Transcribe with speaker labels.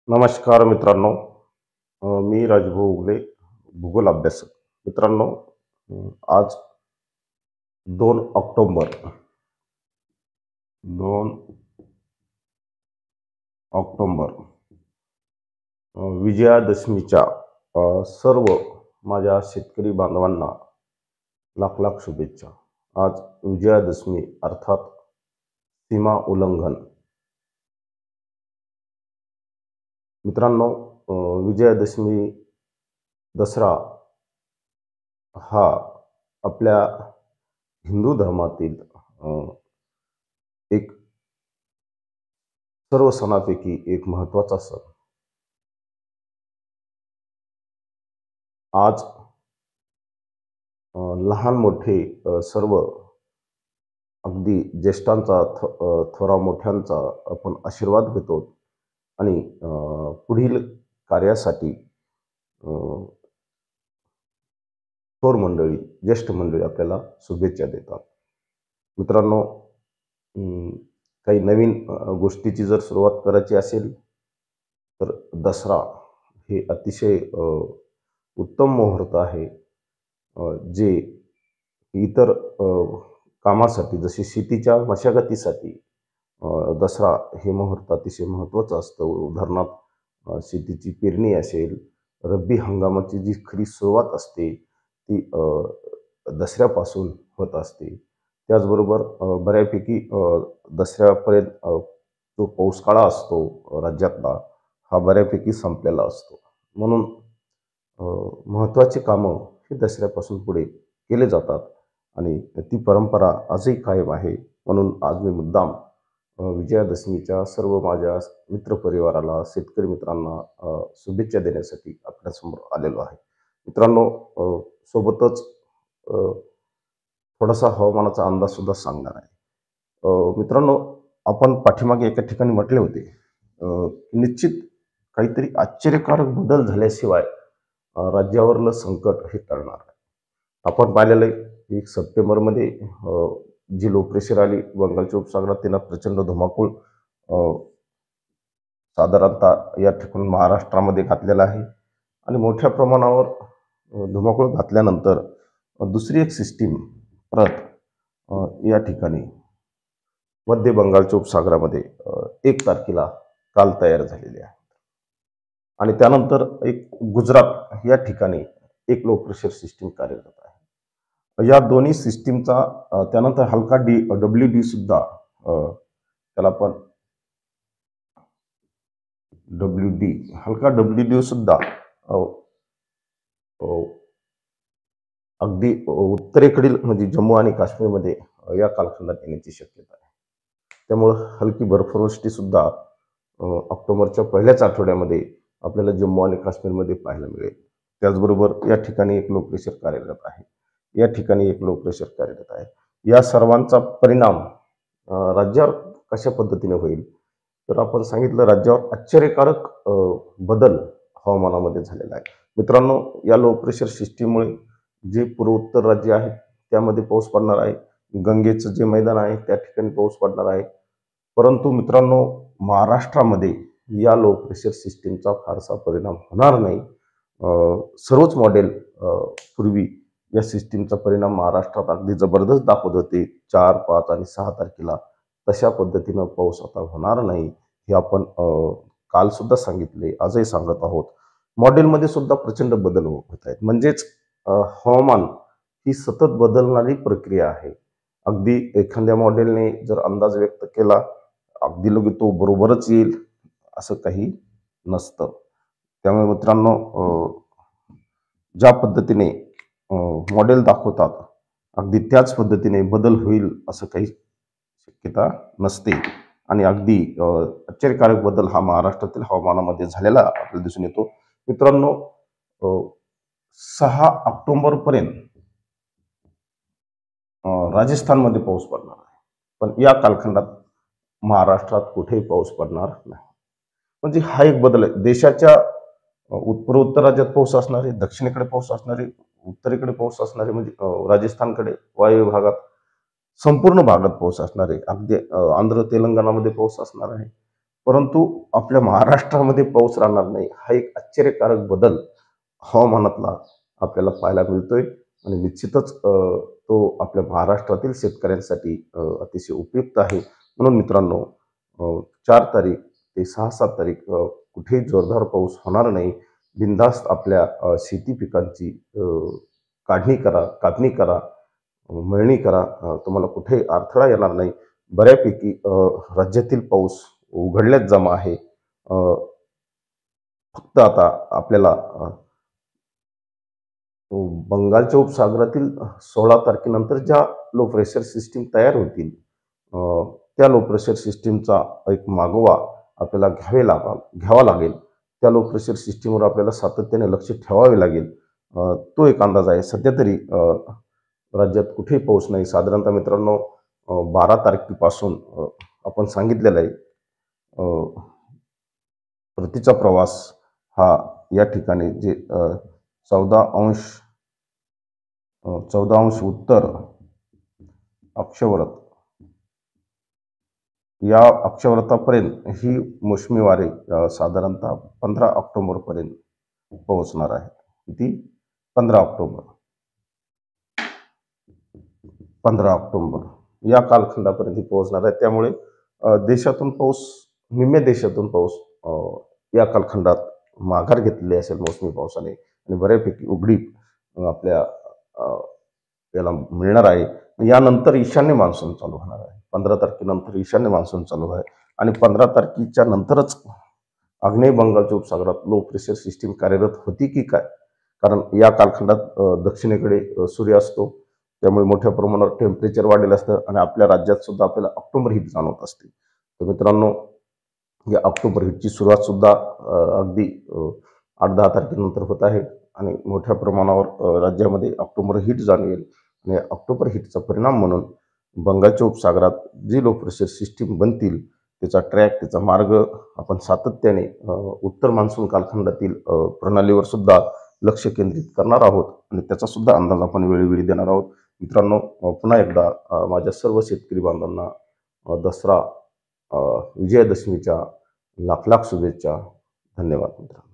Speaker 1: नमस्कार मित्रांनो. मी राजभाऊ उगले, भूगोल अभ्यासक. मित्रांनो, आज 2 ऑक्टोबर 2 ऑक्टोबर विजयादशमीच्या सर्व माझ्या शेतकरी बांधवांना लाख लाख शुभेच्छा. आज विजयादशमी अर्थात सीमा उल्लंघन. मित्रांनो, विजयादशमी दसरा हा आपल्या हिंदू धर्मातील एक सर्व सणांपैकी एक महत्त्वाचा सण. आज लहान मोठे सर्व अगदी ज्येष्ठांचा थोरा मोठ्यांचा आपण आशीर्वाद घेतो आणि पुढील कार्यासाठी थोर मंडळी, ज्येष्ठ मंडळी आपल्याला शुभेच्छा देतात. मित्रांनो, काही नवीन गोष्टीची जर सुरुवात करायची असेल तर दसरा हे अतिशय उत्तम मुहूर्त आहे, जे इतर कामासाठी जसे शेतीच्या मशागतीसाठी दसरा हे मुहूर्त अतिशय महत्त्वाचं असतं. उदाहरणार्थ शेतीची पेरणी असेल, रब्बी हंगामाची जी खरी सुरुवात असते ती दसऱ्यापासून होत असते. त्याचबरोबर बऱ्यापैकी दसऱ्यापर्यंत जो पाऊसकाळा असतो राज्यातला हा बऱ्यापैकी संपलेला असतो. म्हणून महत्त्वाची कामं हे दसऱ्यापासून पुढे केले जातात आणि ती परंपरा आजही कायम आहे. म्हणून आज मी मुद्दाम विजयादशमीच्या सर्व माझ्या मित्रपरिवाराला, शेतकरी मित्रांना शुभेच्छा देण्यासाठी आपल्यासमोर आलेलो आहे. मित्रांनो, सोबतच थोडासा हवामानाचा अंदाजसुद्धा सांगणार आहे. मित्रांनो, आपण पाठीमागे एका ठिकाणी म्हटले होते, निश्चित काहीतरी आश्चर्यकारक बदल झाल्याशिवाय राज्यावरलं संकट हे टळणार नाही. आपण पाहिलेलं आहे की सप्टेंबरमध्ये जी लो प्रेशर आली बंगालच्या उपसागरात, तिनं प्रचंड धुमाकूळ साधारणतः या ठिकाणी महाराष्ट्रामध्ये घातलेला आहे आणि मोठ्या प्रमाणावर धुमाकूळ घातल्यानंतर दुसरी एक सिस्टीम परत या ठिकाणी मध्य बंगालच्या उपसागरामध्ये 1 तारखेला काल तयार झालेली आहे आणि त्यानंतर एक गुजरात या ठिकाणी एक लो प्रेशर सिस्टीम कार्यरत आहे. या दोन्ही सिस्टीमचा त्यानंतर हलका WD सुद्धा, त्याला आपण हलका WD सुद्धा अगदी उत्तरेकडील म्हणजे जम्मू आणि काश्मीरमध्ये या कालखंडात येण्याची शक्यता आहे. त्यामुळं हलकी बर्फवृष्टी सुद्धा ऑक्टोबरच्या पहिल्याच आठवड्यामध्ये आपल्याला जम्मू आणि काश्मीरमध्ये पाहायला मिळेल. त्याचबरोबर या ठिकाणी एक लो प्रेशर कार्यरत आहे, या ठिकाणी एक लो प्रेशर कार्यरत आहे. या सर्वांचा परिणाम राज्यावर कशा पद्धतीने होईल तर आपण सांगितलं, राज्यावर आश्चर्यकारक बदल हवामानामध्ये झालेला आहे. मित्रांनो, या लो प्रेशर सिस्टीममुळे जे पूर्वोत्तर राज्य आहेत त्यामध्ये पाऊस पडणार आहे. गंगेचं जे मैदान आहे त्या ठिकाणी पाऊस पडणार आहे. परंतु मित्रांनो, महाराष्ट्रामध्ये या लो प्रेशर सिस्टीमचा फारसा परिणाम होणार नाही. सर्वच मॉडेल पूर्वी या सिस्टीमचा परिणाम महाराष्ट्रात अगदी जबरदस्त दाखवत होते 4, 5 आणि 6 तारखेला. तशा पद्धतीनं पाऊस आता होणार नाही हे आपण काल सुद्धा सांगितले, आजही सांगत आहोत. मॉडेलमध्ये सुद्धा प्रचंड बदल होत आहेत. म्हणजेच हवामान ही सतत बदलणारी प्रक्रिया आहे. अगदी एखाद्या मॉडेलने जर अंदाज व्यक्त केला अगदी लगेच तो बरोबरच येईल असं काही नसतं. त्यामुळे मित्रांनो, ज्या पद्धतीने मॉडेल दाखवतात अगदी त्याच पद्धतीने बदल होईल असं काही शक्यता नसते आणि अगदी आश्चर्यकारक बदल हा महाराष्ट्रातील हवामानामध्ये झालेला आपल्याला दिसून येतो. मित्रांनो, 6 ऑक्टोबरपर्यंत राजस्थानमध्ये पाऊस पडणार आहे, पण या कालखंडात महाराष्ट्रात कुठेही पाऊस पडणार नाही. म्हणजे हा एक बदल आहे. देशाच्या पूर्वोत्तर राज्यात पाऊस असणारे, दक्षिणेकडे पाऊस असणारे, उत्तरेकडे पाऊस असणारे, म्हणजे राजस्थानकडे वायव्य भागात संपूर्ण भागात पाऊस असणार आहे. अगदी आंध्र तेलंगणामध्ये पाऊस असणार आहे. परंतु आपल्या महाराष्ट्रामध्ये पाऊस राहणार नाही हा एक आश्चर्यकारक बदल हवामानातला आपल्याला पाहायला मिळतोय आणि निश्चितच तो आपल्या महाराष्ट्रातील शेतकऱ्यांसाठी अतिशय उपयुक्त आहे. म्हणून मित्रांनो, 4 तारीख ते 6-7 तारीख कुठेही जोरदार पाऊस होणार नाही. बिनधास्त आपल्या शेती पिकांची काढणी करा, मळणी करा. तुम्हाला कुठेही अडथळा येणार नाही. बऱ्यापैकी राज्यातील पाऊस उघडल्याच जमा आहे. अ, फक्त आता आपल्याला बंगालच्या उपसागरातील 16 तारखेनंतर ज्या लो प्रेशर सिस्टीम तयार होतील, अ, त्या लो प्रेशर सिस्टीमचा एक मागोवा आपल्याला घ्यावा लागेल. त्या लो प्रेशर सिस्टीमवर आपल्याला सातत्याने लक्ष ठेवावे लागेल. तो एक अंदाज आहे. सध्या तरी राज्यात कुठेही पाऊस नाही. साधारणतः मित्रांनो, 12 तारखेपासून आपण सांगितलेलं आहे, परतीचा प्रवास हा या ठिकाणी जे 14 अंश उत्तर अक्षवृत्त या अक्षवृत्तापर्यंत ही मोसमी वारे साधारणतः 15 ऑक्टोबरपर्यंत पोहोचणार आहे. किती? 15 ऑक्टोबर या कालखंडापर्यंत पोहोचणार आहे. त्यामुळे देशातून पाऊस, निम्म्या देशातून पाऊस या कालखंडात माघार घेतलेली असेल मोसमी पावसाने आणि बऱ्यापैकी उघडीप आपल्या याला मिळणार आहे. यानंतर ईशान्य मान्सून चालू होणार आहे. 15 तारखेनंतर ईशान्य मान्सून चालू आहे आणि 15 तारखेच्या नंतरच आग्नेय बंगालच्या उपसागरात लो प्रेशर सिस्टीम कार्यरत होती की काय? कारण या कालखंडात दक्षिणेकडे सूर्य असतो, त्यामुळे मोठ्या प्रमाणावर टेम्परेचर वाढलेलं असतं आणि आपल्या राज्यात सुद्धा आपल्याला ऑक्टोबर हीट जाणवत असते. तर मित्रांनो, या ऑक्टोबर हीटची सुरुवात सुद्धा अगदी 8-10 तारखेनंतर होत आहे आणि मोठ्या प्रमाणावर राज्यामध्ये ऑक्टोबर हीट जाणवेल आणि ऑक्टोबर हीटचा परिणाम म्हणून बंगालच्या उपसागरात जी लो प्रेशर सिस्टीम बनतील त्याचा ट्रॅक, त्याचा मार्ग आपण सातत्याने उत्तर मान्सून कालखंडातील प्रणालीवर सुद्धा लक्ष केंद्रित करणार आहोत आणि त्याचा सुद्धा अंदाज आपण वेळोवेळी देणार आहोत. मित्रांनो, पुन्हा एकदा माझ्या सर्व शेतकरी बांधवांना दसरा विजयादशमीच्या लाख लाख शुभेच्छा. धन्यवाद मित्रांनो.